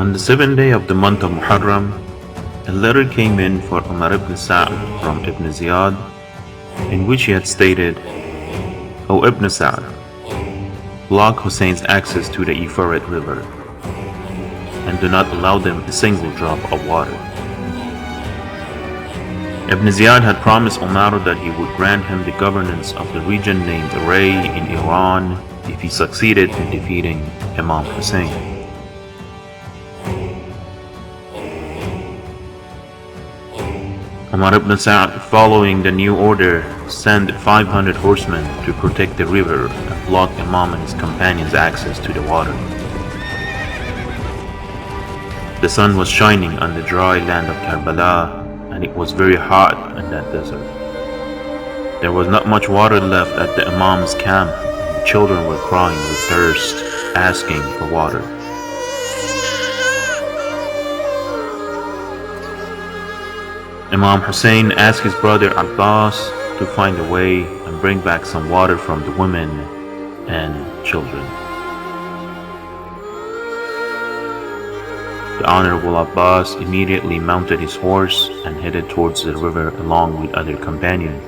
On the 7th day of the month of Muharram, a letter came in for Umar ibn Sa'd from Ibn Ziyad, in which he had stated, O Ibn Sa'd, block Hussein's access to the Euphrates River, and do not allow them a single drop of water. Ibn Ziyad had promised Umar that he would grant him the governance of the region named Ray in Iran if he succeeded in defeating Imam Hussein. Umar ibn Sa'd, following the new order, sent 500 horsemen to protect the river and block Imam and his companions' access to the water. The sun was shining on the dry land of Karbala, and it was very hot in that desert. There was not much water left at the Imam's camp, and children were crying with thirst, asking for water. Imam Hussein asked his brother Abbas to find a way and bring back some water from the women and children. The Honorable Abbas immediately mounted his horse and headed towards the river along with other companions.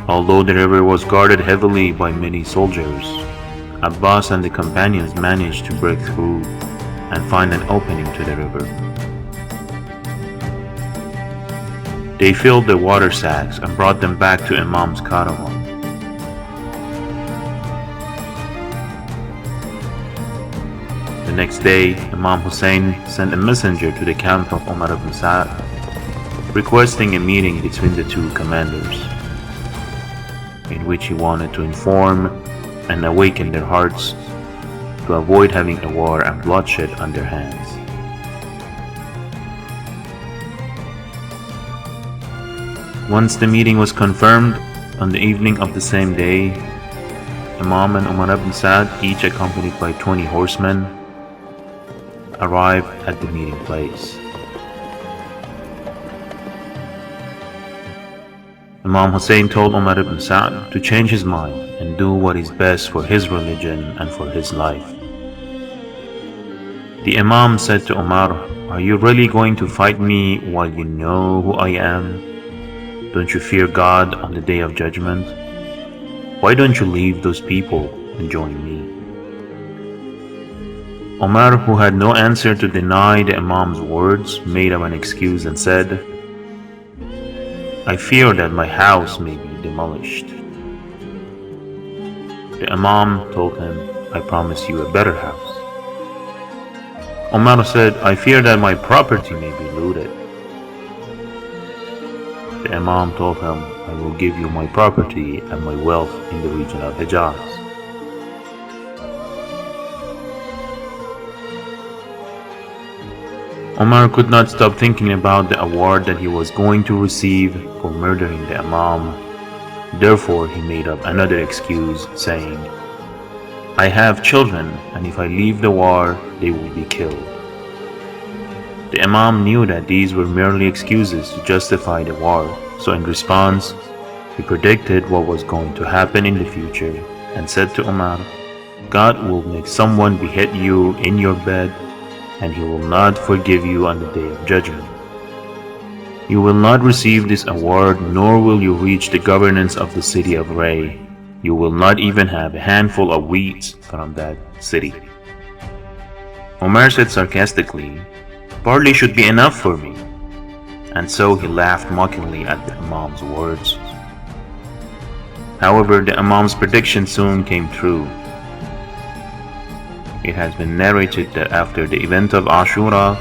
Although the river was guarded heavily by many soldiers, Abbas and the companions managed to break through and find an opening to the river. They filled the water sacks and brought them back to Imam's caravan. The next day, Imam Hussein sent a messenger to the camp of Umar ibn Sa'd, requesting a meeting between the two commanders, in which he wanted to inform and awaken their hearts to avoid having a war and bloodshed on their hands. Once the meeting was confirmed, on the evening of the same day, Imam and Umar ibn Sa'd, each accompanied by 20 horsemen, arrived at the meeting place. Imam Hussein told Umar ibn Sa'd to change his mind and do what is best for his religion and for his life. The Imam said to Umar, "Are you really going to fight me while you know who I am? Don't you fear God on the day of judgment? Why don't you leave those people and join me?" Umar, who had no answer to deny the Imam's words, made up an excuse and said, "I fear that my house may be demolished." The Imam told him, "I promise you a better house." Umar said, "I fear that my property may be looted." The Imam told him, "I will give you my property and my wealth in the region of Hijaz." Umar could not stop thinking about the award that he was going to receive for murdering the Imam. Therefore, he made up another excuse, saying, "I have children, and if I leave the war, they will be killed." The Imam knew that these were merely excuses to justify the war, so in response, he predicted what was going to happen in the future and said to Umar, "God will make someone behead you in your bed, and he will not forgive you on the day of judgment. You will not receive this award, nor will you reach the governance of the city of Ray. You will not even have a handful of wheat from that city." Umar said sarcastically, "Barley should be enough for me." And so he laughed mockingly at the Imam's words. However, the Imam's prediction soon came true. It has been narrated that after the event of Ashura,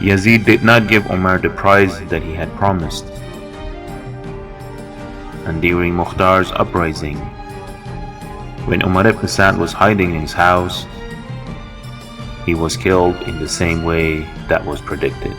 Yazid did not give Umar the prize that he had promised. And during Mukhtar's uprising, when Umar ibn Sa'd was hiding in his house, he was killed in the same way that was predicted.